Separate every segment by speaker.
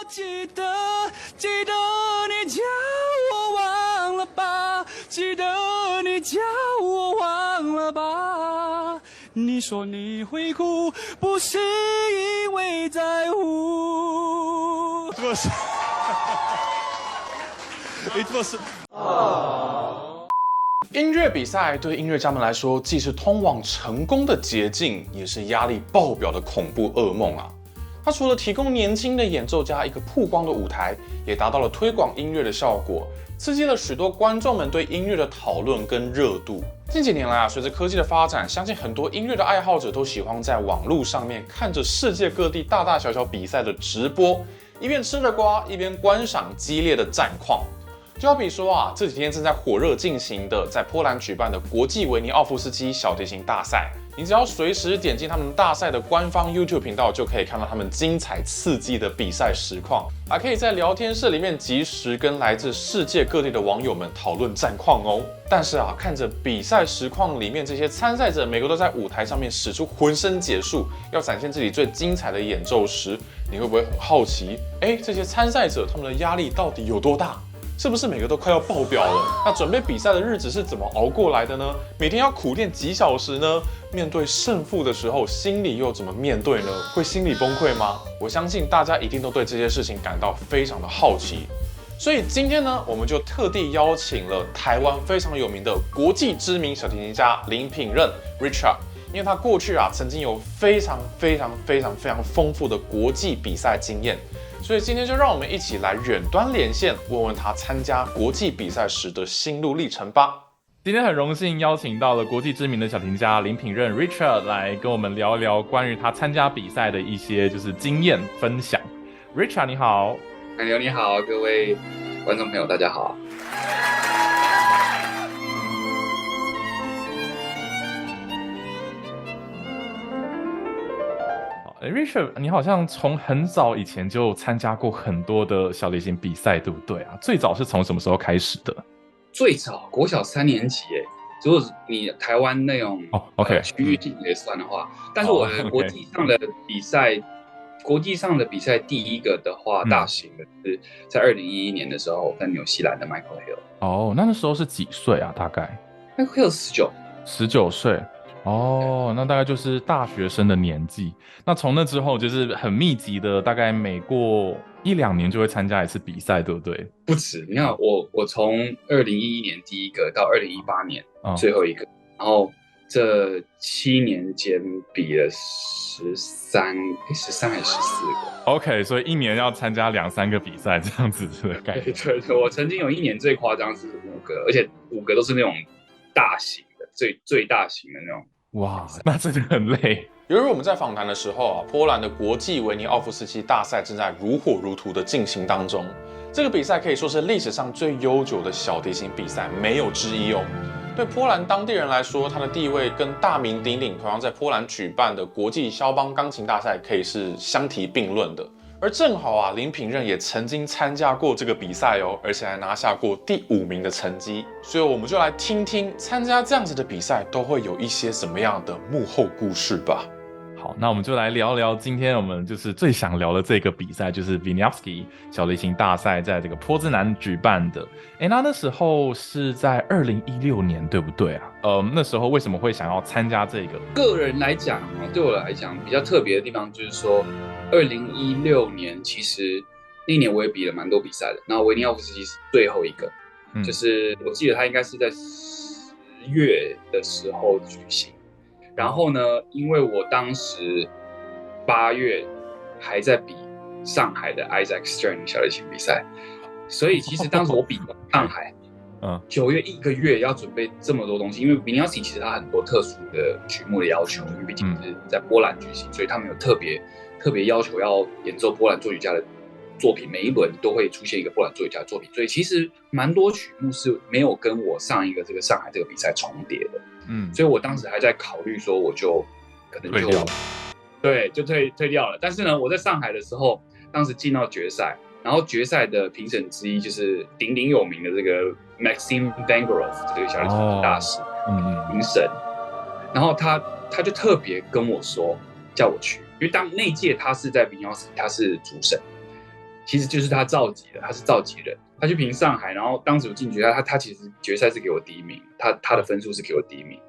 Speaker 1: 记得你叫我忘了吧，记得你叫我忘了吧。你说你会哭，不是因为在乎。
Speaker 2: It was. 音乐比赛对音乐家们来说，既是通往成功的捷径，也是压力爆表的恐怖噩梦啊！它除了提供年轻的演奏家一个曝光的舞台，也达到了推广音乐的效果，刺激了许多观众们对音乐的讨论跟热度。近几年来啊，随着科技的发展，相信很多音乐的爱好者都喜欢在网络上面看着世界各地大大小小比赛的直播，一边吃着瓜，一边观赏激烈的战况。就好比说啊，这几天正在火热进行的在波兰举办的国际维尼奥夫斯基小提琴大赛，你只要随时点进他们大赛的官方 YouTube 频道，就可以看到他们精彩刺激的比赛实况，还可以在聊天室里面及时跟来自世界各地的网友们讨论战况哦。但是啊，看着比赛实况里面这些参赛者每个都在舞台上面使出浑身解数，要展现自己最精彩的演奏时，你会不会很好奇？这些参赛者他们的压力到底有多大？是不是每个都快要爆表了？那准备比赛的日子是怎么熬过来的呢？每天要苦练几小时呢？面对胜负的时候，心里又怎么面对呢？会心理崩溃吗？我相信大家一定都对这些事情感到非常的好奇。所以今天呢，我们就特地邀请了台湾非常有名的国际知名小提琴家林品任 Richard， 因为他过去啊曾经有非常丰富的国际比赛经验。所以今天就让我们一起来远端连线，问问他参加国际比赛时的心路历程吧。今天很荣幸邀请到了国际知名的小提琴家林品任 Richard 来跟我们聊一聊关于他参加比赛的一些就是经验分享。Richard 你好。
Speaker 3: 海牛你好，各位观众朋友大家好。
Speaker 2: Richard， 你好像从很早以前就参加过很多的小提琴比赛，对不对啊？最早是从什么时候开始的？
Speaker 3: 最早国小3年级耶，如果你台湾那种
Speaker 2: OK
Speaker 3: 区域性也算的话，但是我的国际上的比赛，国际上的比赛第一个的话，大型的是在2011年的时候，在纽西兰的 Michael Hill。
Speaker 2: 哦，那时候是几岁啊？大概
Speaker 3: Michael Hill
Speaker 2: 19岁。哦，那大概就是大学生的年纪。那从那之后就是很密集的，大概每过1-2年就会参加一次比赛，对不对？
Speaker 3: 不止，你看我从2011年第一个到2018年最后一个，然后这7年间比了13还是14个。
Speaker 2: OK， 所以一年要参加2-3个比赛这样子的概念。
Speaker 3: 对，我曾经有一年最夸张是5个，而且5个都是那种大型的，最大型的那种。
Speaker 2: 哇，那真的很累。由于我们在访谈的时候啊，波兰的国际维尼奥夫斯基大赛正在如火如荼的进行当中。这个比赛可以说是历史上最悠久的小提琴比赛，没有之一哦。对波兰当地人来说，它的地位跟大名鼎鼎同样在波兰举办的国际肖邦钢琴大赛可以是相提并论的。而正好啊，林品任也曾经参加过这个比赛哦，而且还拿下过第5名的成绩。所以我们就来听听参加这样子的比赛都会有一些什么样的幕后故事吧。好，那我们就来聊聊今天我们就是最想聊的这个比赛，就是 Wieniawski 小提琴大赛在这个波兹南举办的。那时候是在2016年，对不对啊？那时候为什么会想要参加这个？
Speaker 3: 个人来讲，对我来讲比较特别的地方就是说，2016年其实那一年我也比了蛮多比赛的，然后维尼奥夫斯基是最后一个，就是我记得他应该是在10月的时候举行。然后呢，因为我当时8月还在比上海的 Isaac Stern 小提琴比赛，所以其实当时我比上海，9月1个月要准备这么多东西，因为 Wieniawski 其实它很多特殊的曲目的要求，因为毕竟是在波兰举行，所以他们有特别要求要演奏波兰作曲家的作品，每一轮都会出现一个波兰作曲家的作品，所以其实蛮多曲目是没有跟我上一个这个上海这个比赛重叠的。所以我当时还在考虑说，我就可能就退掉了。但是呢，我在上海的时候，当时进到决赛，然后决赛的评审之一就是鼎鼎有名的这个 Maxim Vengerov 这个小提琴大师评审，然后他就特别跟我说叫我去，因为当那届他是在 Wieniawski 他是主审，其实就是他召集的，他是召集人，他去评上海，然后当时我进决赛，他其实决赛是给我第1名，他的分数是给我第1名，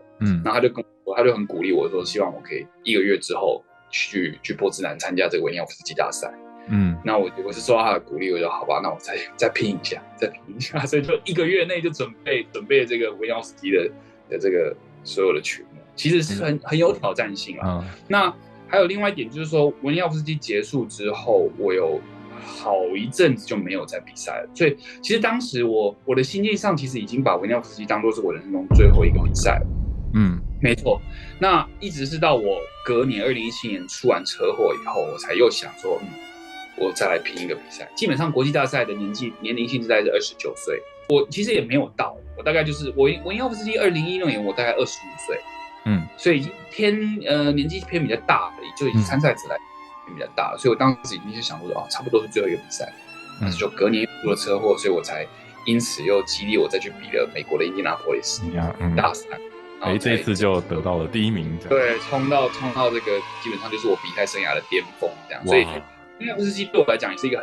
Speaker 3: 然后他就跟我说，他就很鼓励我说，希望我可以1个月之后去波兹南参加这个维尼奥夫斯基大赛。那我是受到他的鼓励，我就好吧，那我再拼一下，所以就1个月内就准备这个维尼奥夫斯基的这个所有的曲目，其实是很有挑战性啊。那还有另外一点就是说，维尼奥夫斯基结束之后，我有好一阵子就没有在比赛了，所以其实当时我的心境上其实已经把维尼奥夫斯基当作是我人生中最后一个比赛了。没错。那一直是到我隔年2017年出完车祸以后，我才又想说，我再来拼一个比赛。基本上国际大赛的年龄限制大概是29岁，我其实也没有到，我大概就是维尼奥夫斯基2016年我大概25岁，所以已经年纪偏比较大了，就以参赛者来偏比较大了，所以我当时已经就想说，差不多是最后一个比赛，但是就隔年出了车祸，所以我才因此又激励我再去比了美国的印第安纳波利斯大赛。
Speaker 4: 这一次就得到了第1名，
Speaker 3: 对，冲到这个基本上就是我比赛生涯的巅峰，这样。所以维尼奥夫斯基对我来讲也是一个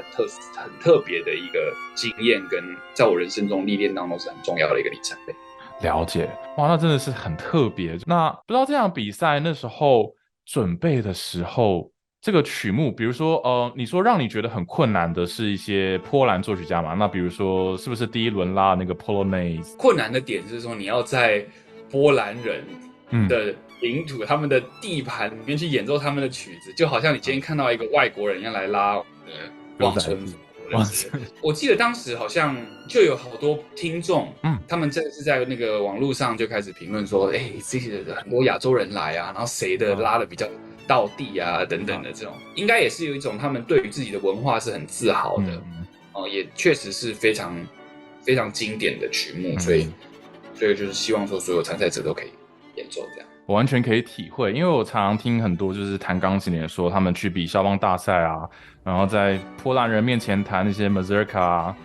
Speaker 3: 很特别的一个经验，跟在我人生中历练当中是很重要的一个里程碑。
Speaker 4: 了解，哇，那真的是很特别。那不知道这场比赛那时候准备的时候，这个曲目，比如说你说让你觉得很困难的是一些波兰作曲家嘛？那比如说是不是第一轮拉那个 Polonaise？
Speaker 3: 困难的点是说你要在波兰人的领土、他们的地盘里面去演奏他们的曲子，就好像你今天看到一个外国人要来拉望春风。我记得当时好像就有好多听众，他们真的是在那个网络上就开始评论说，这些很多亚洲人来啊，然后谁的拉的比较道地啊等等的这种，应该也是有一种他们对于自己的文化是很自豪的，也确实是非常非常经典的曲目，所以就是希望说所有参赛者都可以演奏这样。
Speaker 4: 我完全可以体会，因为我常常听很多就是弹钢琴的人说，他们去比肖邦大赛啊，然后在波兰人面前弹那些 Mazurka 啊，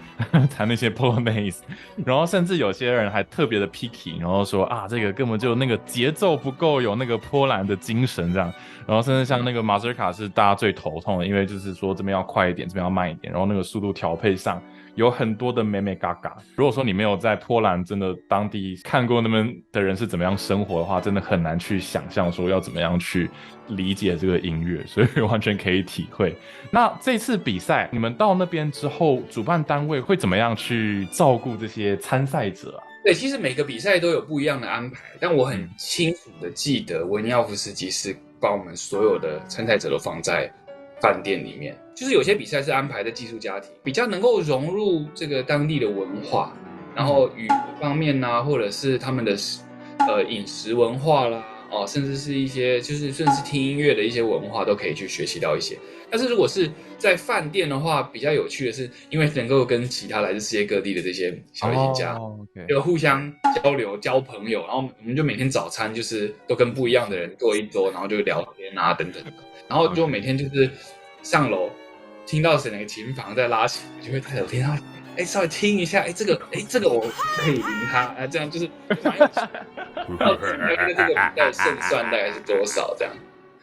Speaker 4: 弹那些 Polonaise， 然后甚至有些人还特别的 picky， 然后说这个根本就那个节奏不够有那个波兰的精神这样，然后甚至像那个 Mazurka 是大家最头痛的，因为就是说这边要快一点，这边要慢一点，然后那个速度调配上有很多的美美嘎嘎。如果说你没有在波兰真的当地看过那边的人是怎么样生活的话，真的很难去想象说要怎么样去理解这个音乐，所以完全可以体会。那这次比赛你们到那边之后，主办单位会怎么样去照顾这些参赛者啊？
Speaker 3: 对，其实每个比赛都有不一样的安排，但我很清楚的记得维尼奥夫斯基是把我们所有的参赛者都放在饭店里面，就是有些比赛是安排在寄宿家庭，比较能够融入这个当地的文化，然后语言方面啊，或者是他们的饮食文化啦，甚至是一些就是甚至是听音乐的一些文化都可以去学习到一些。但是如果是在饭店的话，比较有趣的是，因为能够跟其他来自世界各地的这些小提琴家就互相交流、交朋友，然后我们就每天早餐就是都跟不一样的人坐一桌，然后就聊天啊等等，然后就每天就是上楼听到哪个琴房在拉琴，就会抬头听到，稍微听一下，这个我可以赢他，这样就是蛮有趣的。然后这个比赛胜算大概是多少这样？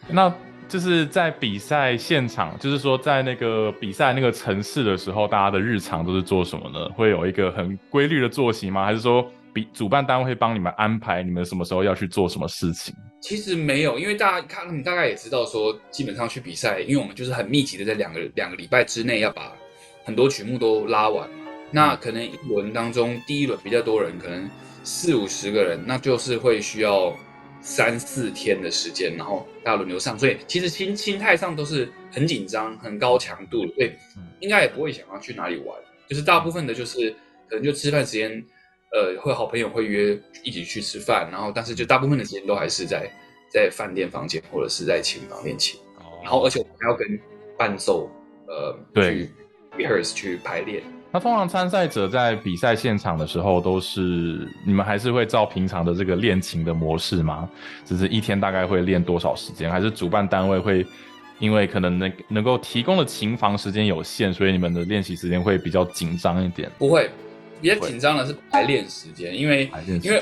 Speaker 4: 那就是在比赛现场，就是说在那个比赛那个城市的时候，大家的日常都是做什么呢？会有一个很规律的作息吗？还是说主办单位会帮你们安排你们什么时候要去做什么事情？
Speaker 3: 其实没有，因为大家大概也知道说，基本上去比赛，因为我们就是很密集的在两个礼拜之内要把很多曲目都拉完嘛。那可能一轮当中，第一轮比较多人，可能40-50个人，那就是会需要3-4天的时间，然后大家轮流上，所以其实心态上都是很紧张、很高强度的，所以应该也不会想要去哪里玩。就是大部分的就是可能就吃饭时间，会好朋友会约一起去吃饭，然后但是就大部分的时间都还是在饭店房间或者是在琴房练琴，然后而且我们还要跟伴奏去 rehearse 去排练。
Speaker 4: 那通常参赛者在比赛现场的时候，都是你们还是会照平常的这个练琴的模式吗？只是一天大概会练多少时间？还是主办单位会因为可能能够提供的琴房时间有限，所以你们的练习时间会比较紧张一点？
Speaker 3: 不会，比较紧张的是排练时间，因为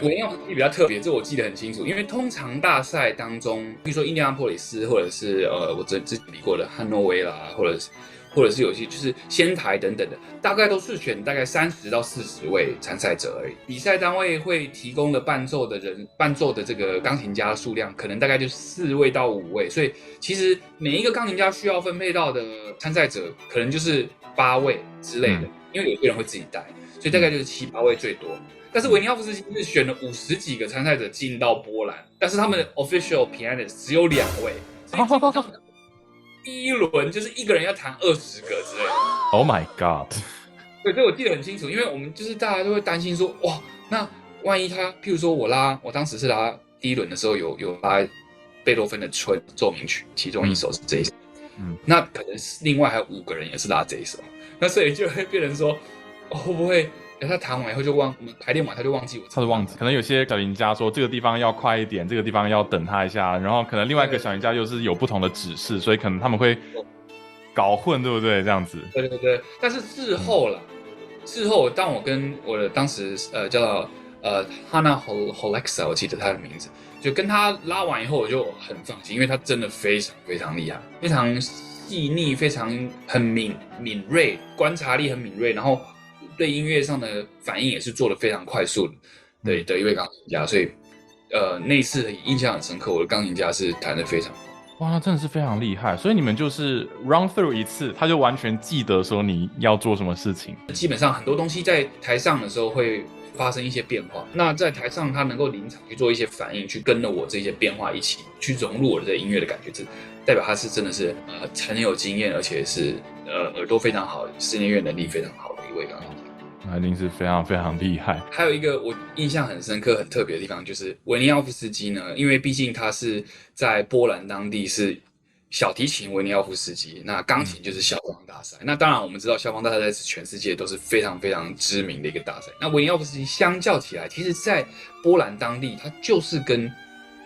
Speaker 3: 维尼奥夫斯基比较特别，这我记得很清楚。因为通常大赛当中，比如说印第安波里斯，或者是我之前比过的汉诺威啦，或或者是有些就是仙台等等的，大概都是选大概30到40位参赛者而已。比赛单位会提供的伴奏的这个钢琴家数量，可能大概就4位到5位，所以其实每一个钢琴家需要分配到的参赛者，可能就是8位之类的，因为有些人会自己带，所以大概就是7、8位最多。但是维尼奥夫斯基是选了50几个参赛者进到波兰，但是他们的 official pianist 只有2位，第一轮就是一个人要弹20个之类的。
Speaker 4: Oh my god！
Speaker 3: 对，这我记得很清楚，因为我们就是大家都会担心说，哇，那万一他，譬如说我当时是拉第一轮的时候有拉贝多芬的春奏鸣曲，其中一首是这一首，那可能另外还有5个人也是拉这一首，那所以就会变成说，会不会？他弹完以后就我们排练完他就忘记我，
Speaker 4: 他就忘记。可能有些小琴家说这个地方要快一点，这个地方要等他一下，然后可能另外一个小琴家又是有不同的指示，所以可能他们会搞混，对不对？这样子。
Speaker 3: 对。但是事后当我跟我的当时叫Hanna Holexa， 我记得他的名字，就跟他拉完以后我就很放心，因为他真的非常非常厉害，非常细腻，很敏锐，观察力很敏锐，然后对音乐上的反应也是做得非常快速的一位钢琴家，所以那次印象很深刻，我的钢琴家是弹得非常好。
Speaker 4: 哇，那真的是非常厉害，所以你们就是 run through 一次，他就完全记得说你要做什么事情。
Speaker 3: 基本上很多东西在台上的时候会发生一些变化，那在台上他能够临场去做一些反应，去跟着我这些变化一起去融入我的这音乐的感觉，代表他是真的是很有经验，而且是耳朵非常好，室内乐能力非常好的一位钢琴家。
Speaker 4: 那一定是非常非常厉害。
Speaker 3: 还有一个我印象很深刻、很特别的地方，就是维尼奥夫斯基呢，因为毕竟他是在波兰当地是小提琴维尼奥夫斯基，那钢琴就是肖邦大赛。那当然我们知道肖邦大赛在全世界都是非常非常知名的一个大赛。那维尼奥夫斯基相较起来，其实在波兰当地，他就是跟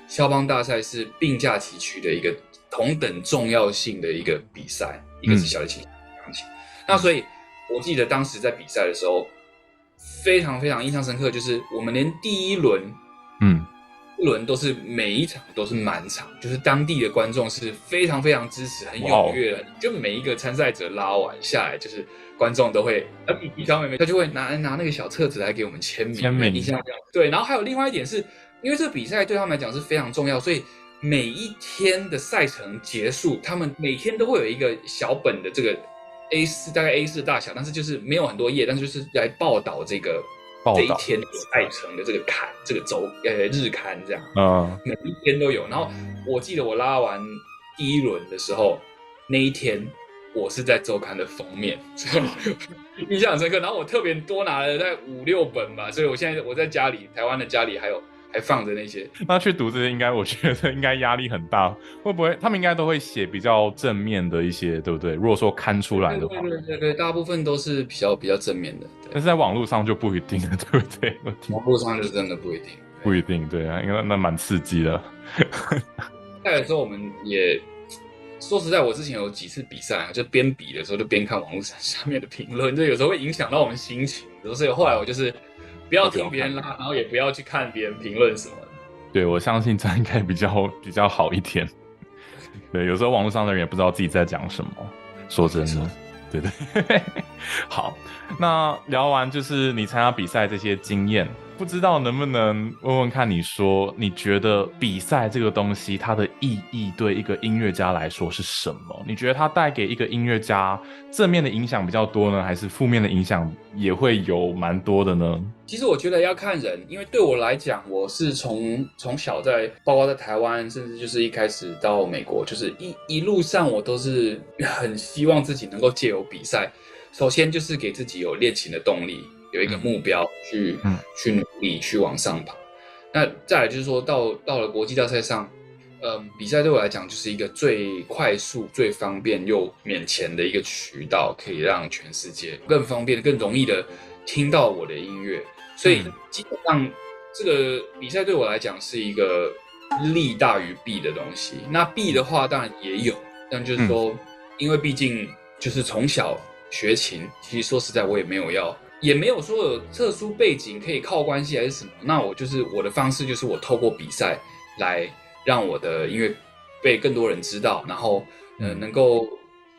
Speaker 3: 肖邦大赛是并驾齐驱的一个同等重要性的一个比赛，一个是小提琴，钢琴。那所以我记得当时在比赛的时候，非常非常印象深刻，就是我们连第一轮都是每一场都是满场，就是当地的观众是非常非常支持，很踊跃的。就每一个参赛者拉完下来，就是观众都会，比小妹妹她就会拿那个小册子来给我们签名，印象这样。对，然后还有另外一点是，因为这个比赛对他们来讲是非常重要，所以每一天的赛程结束，他们每天都会有一个小本的这个。A4 大概 A4 大小，但是就是没有很多页，但是就是来报道这一天赛程的这个刊，这个日刊这样，每一天都有。然后我记得我拉完第一轮的时候，那一天我是在周刊的封面，印象很深刻。然后我特别多拿了大概5、6本吧，所以我现在在家里，台湾的家里还放着那些。
Speaker 4: 那去读这些，应该我觉得应该压力很大，会不会他们应该都会写比较正面的一些，对不对？如果说刊出来的话，
Speaker 3: 对，大部分都是比较正面的。
Speaker 4: 但是在网络上就不一定了，对不对？
Speaker 3: 网络上就真的不一定，
Speaker 4: 不一定，对啊，因为那蛮刺激的。
Speaker 3: 再来说，我们也说实在，我之前有几次比赛就边比的时候就边看网络上下面的评论，就有时候会影响到我们心情，所以后来我就是不要听别人拉，然后也不要去看别人评论什么的。
Speaker 4: 对，我相信这样应该比较好一点。对，有时候网络上的人也不知道自己在讲什么，说真的，对。好，那聊完就是你参加比赛这些经验，不知道能不能问问看，你说你觉得比赛这个东西它的意义对一个音乐家来说是什么？你觉得它带给一个音乐家正面的影响比较多呢，还是负面的影响也会有蛮多的呢？
Speaker 3: 其实我觉得要看人，因为对我来讲，我是从小包括在台湾，甚至就是一开始到美国，就是一路上我都是很希望自己能够借由比赛，首先就是给自己有练琴的动力，有一个目标去努力去往上爬。那再来就是说到了国际大赛上，比赛对我来讲就是一个最快速、最方便又免钱的一个渠道，可以让全世界更方便、更容易的听到我的音乐。所以基本上这个比赛对我来讲是一个利大于弊的东西。那弊的话当然也有，但就是说，因为毕竟就是从小学琴，其实说实在我也没有说有特殊背景可以靠关系还是什么。那我的方式就是我透过比赛来让我的音乐被更多人知道，然后能够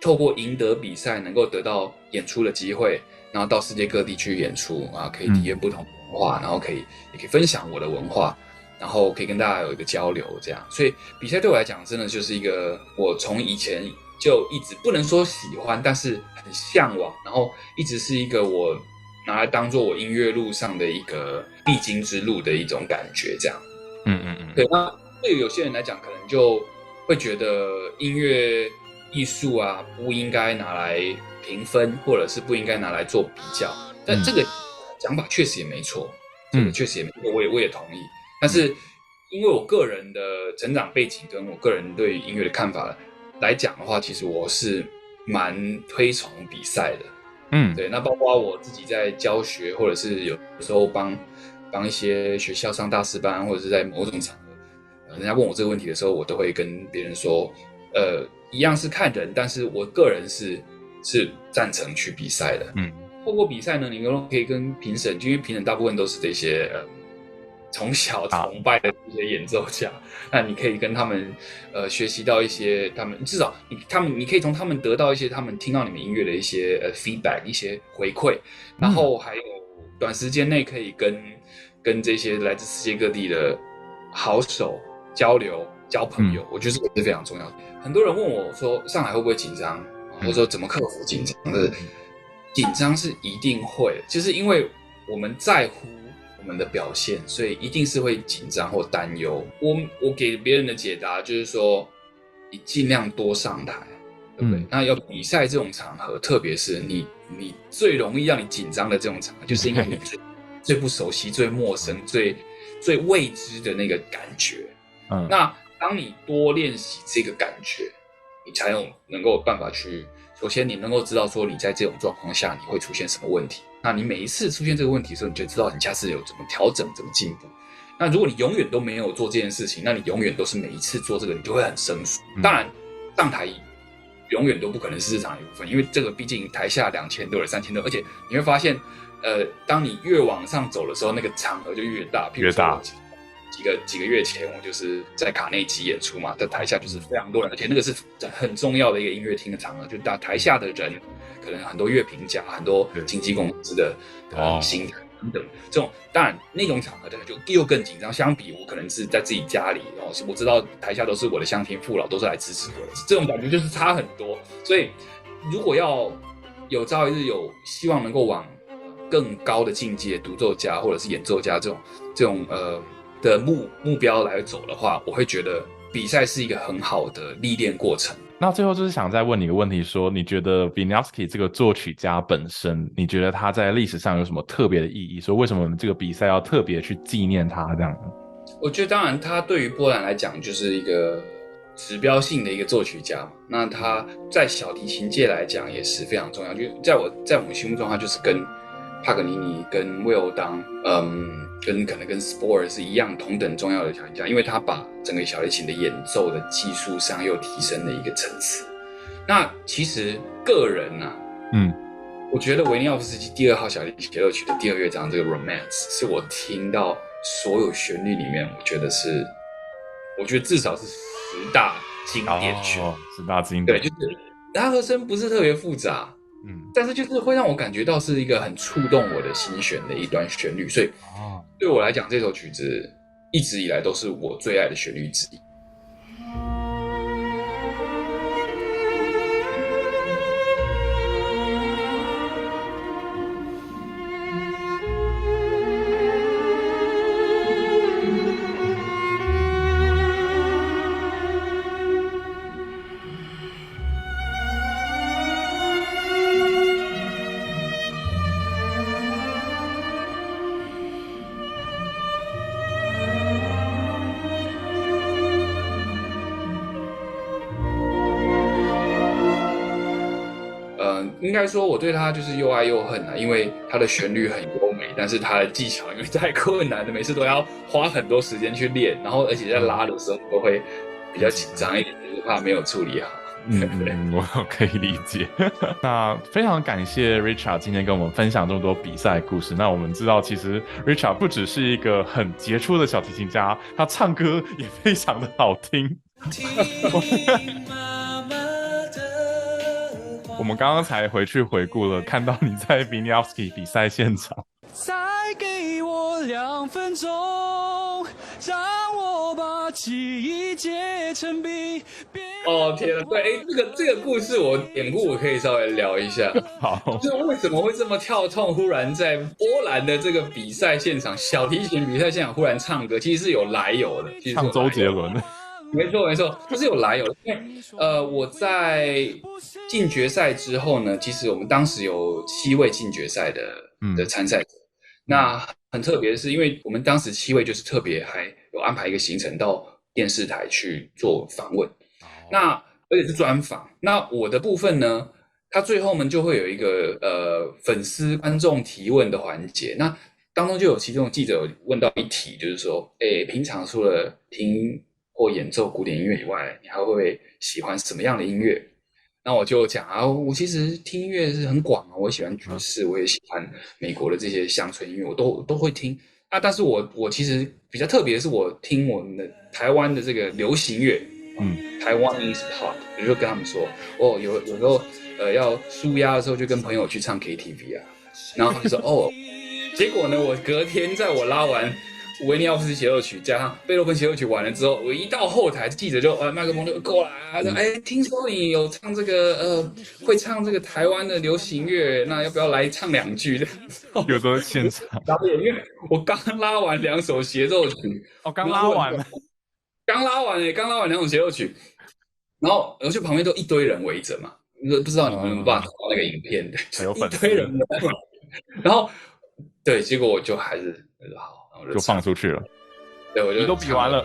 Speaker 3: 透过赢得比赛，能够得到演出的机会，然后到世界各地去演出啊，可以体验不同文化，然后也可以分享我的文化，然后可以跟大家有一个交流，这样。所以比赛对我来讲，真的就是一个我从以前就一直不能说喜欢，但是很向往，然后一直是一个我拿来当做我音乐路上的一个必经之路的一种感觉，这样。对，那对于有些人来讲，可能就会觉得音乐艺术啊不应该拿来评分，或者是不应该拿来做比较。但这个讲法确实也没错，这个确实也没错，我也同意。但是因为我个人的成长背景跟我个人对音乐的看法来讲的话，其实我是蛮推崇比赛的。对，那包括我自己在教学，或者是有时候帮一些学校上大师班，或者是在某种场合，人家问我这个问题的时候，我都会跟别人说，一样是看人，但是我个人是赞成去比赛的。透过比赛呢，你可以跟评审，因为评审大部分都是这些从小崇拜的这些演奏家，那你可以跟他们学习到一些他们至少你可以从他们得到一些他们听到你们音乐的一些feedback 一些回馈，然后还有短时间内可以跟这些来自世界各地的好手交流交朋友，我觉得这个是非常重要的。很多人问我说上海会不会紧张，我说怎么克服紧张的？紧张是一定会的，就是因为我们在乎我们的表现，所以一定是会紧张或担忧。我给别人的解答就是说，你尽量多上台，对不对？那要比赛这种场合，特别是你最容易让你紧张的这种场合，就是因为你最不熟悉、最陌生、最未知的那个感觉。那当你多练习这个感觉，你才能够有办法去。首先，你能够知道说你在这种状况下你会出现什么问题。那你每一次出现这个问题的时候，你就知道你下次有怎么调整、怎么进步。那如果你永远都没有做这件事情，那你永远都是每一次做这个，你就会很生疏。当然，上台永远都不可能是日常的一部分，因为这个毕竟台下2000多人、3000多，而且你会发现，当你越往上走的时候，那个场合就越大。譬如说几个月前，我就是在卡内基演出嘛，在台下就是非常多人，而且那个是很重要的一个音乐厅的场合，就台下的人可能很多乐评家、很多经纪公司的新人等等，这种当然那种场合就又更紧张。相比我可能是在自己家里，然后我知道台下都是我的乡亲父老，都是来支持我的，这种感觉就是差很多。所以如果要有朝一日有希望能够往更高的境界，独奏家或者是演奏家这种的目标来走的话，我会觉得比赛是一个很好的历练过程。
Speaker 4: 那最后就是想再问你一个问题，说你觉得 Wieniawski 这个作曲家本身，你觉得他在历史上有什么特别的意义？说为什么我们这个比赛要特别去纪念他这样呢？
Speaker 3: 我觉得当然他对于波兰来讲就是一个指标性的一个作曲家嘛，那他在小提琴界来讲也是非常重要，就在我们心目中，他就是跟帕格尼尼、跟魏欧当，可能跟 Spohr 是一样同等重要的小提琴家，因为他把整个小提琴的演奏的技术上又提升了一个层次。那其实个人啊，我觉得维尼奥夫斯基第2号小提琴协奏曲的第2乐章这个 Romance 是我听到所有旋律里面，我觉得至少是10大经典曲
Speaker 4: ，10大经典。
Speaker 3: 对，就是它和声不是特别复杂。但是就是会让我感觉到是一个很触动我的心弦的一段旋律，所以对我来讲，这首曲子一直以来都是我最爱的旋律之一。应该说我对他就是又爱又恨啊，因为他的旋律很优美，但是他的技巧因为太困难了，每次都要花很多时间去练，然后而且在拉的时候都会比较紧张一点，就是怕没有处理好。
Speaker 4: 我可以理解。那非常感谢 Richard 今天跟我们分享这么多比赛故事。那我们知道，其实 Richard 不只是一个很杰出的小提琴家，他唱歌也非常的好听。
Speaker 1: 听妈妈的
Speaker 4: 我们刚刚才回去回顾了，看到你在 Wieniawski 比赛现场。
Speaker 1: 再给我2分钟，让我把记忆结成笔。
Speaker 3: 哦天啊，对，这个故事典故我可以稍微聊一下。
Speaker 4: 好，
Speaker 3: 就是为什么会这么跳痛，忽然在波兰的这个比赛现场，小提琴比赛现场忽然唱歌，其实是有来由的。
Speaker 4: 唱周杰伦的。
Speaker 3: 没错，这是有来由的。因为我在进决赛之后呢，其实我们当时有7位进决赛的参赛者。那很特别的是，因为我们当时7位就是特别还有安排一个行程到电视台去做访问，那而且是专访。那我的部分呢，他最后呢就会有一个粉丝观众提问的环节。那当中就有其中的记者问到一题，就是说，平常除了听或演奏古典音乐以外，你还会不会喜欢什么样的音乐？那我就讲啊，我其实听音乐是很广啊，我喜欢爵士，我也喜欢美国的这些乡村音乐，我都会听啊。但是我其实比较特别的是，我听我们的台湾的这个流行乐，台湾 is pop， 我就跟他们说，有时候要抒压的时候，就跟朋友去唱 KTV 啊，然后他就说结果呢，我隔天在我拉完维尼奥夫斯协奏曲加上贝多芬协奏曲完了之后，我一到后台，记者就麦克风就过来，说听说你有唱这个会唱这个台湾的流行乐，那要不要来唱2句？
Speaker 4: 有时候现场
Speaker 3: 导演，因为我刚拉完2首协奏曲，
Speaker 4: 刚拉完
Speaker 3: 刚拉完2首协奏曲，然后而且旁边都一堆人围着嘛，不知道你们有没有办法看到那个影片的，一堆人，然后对，结果我就还是好。
Speaker 4: 就放出去了，
Speaker 3: 对，我就
Speaker 4: 都比完了，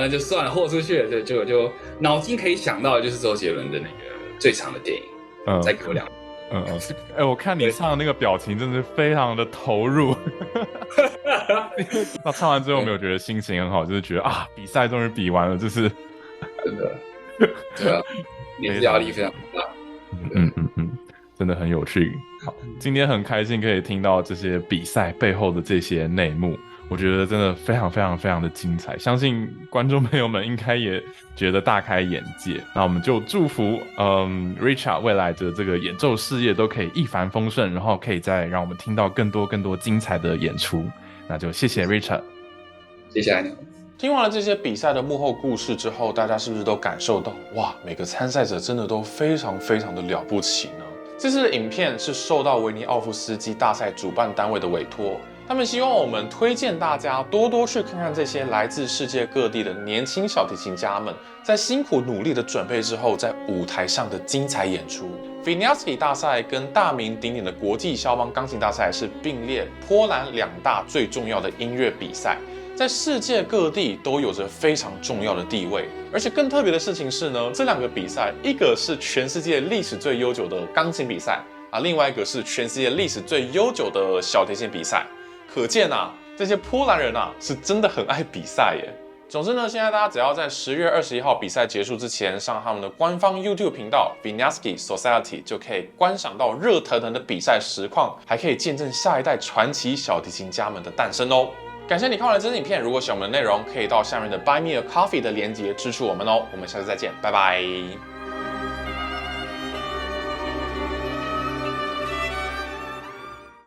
Speaker 3: 就算了，豁出去了，就脑筋可以想到的就是周杰伦的那个最长的电影，再给我2。
Speaker 4: 我看你唱的那个表情真的是非常的投入。那唱完之后有没有觉得心情很好？就是觉得比赛终于比完了，就是
Speaker 3: 真的，对啊，也是压力非常大。
Speaker 4: 真的很有趣。好，今天很开心可以听到这些比赛背后的这些内幕，我觉得真的非常非常非常的精彩，相信观众朋友们应该也觉得大开眼界。那我们就祝福Richard 未来的这个演奏事业都可以一帆风顺，然后可以再让我们听到更多精彩的演出。那就谢谢 Richard，
Speaker 3: 谢谢你。
Speaker 2: 听完了这些比赛的幕后故事之后，大家是不是都感受到哇，每个参赛者真的都非常非常的了不起呢？这次的影片是受到维尼奥夫斯基大赛主办单位的委托，他们希望我们推荐大家多多去看看这些来自世界各地的年轻小提琴家们在辛苦努力的准备之后，在舞台上的精彩演出。Wieniawski 大赛跟大名鼎鼎的国际肖邦钢琴大赛是并列波兰2大最重要的音乐比赛，在世界各地都有着非常重要的地位。而且更特别的事情是呢，这2个比赛，一个是全世界历史最悠久的钢琴比赛啊，另外一个是全世界历史最悠久的小提琴比赛。可见这些波兰人是真的很爱比赛耶。总之呢，现在大家只要在10月21号比赛结束之前上他们的官方 YouTube 频道 Wieniawski Society， 就可以观赏到热腾腾的比赛实况，还可以见证下一代传奇小提琴家们的诞生哦。感谢你看完了这支影片，如果喜欢我们的内容，可以到下面的 Buy Me a Coffee 的连结支持我们哦。我们下次再见，拜拜。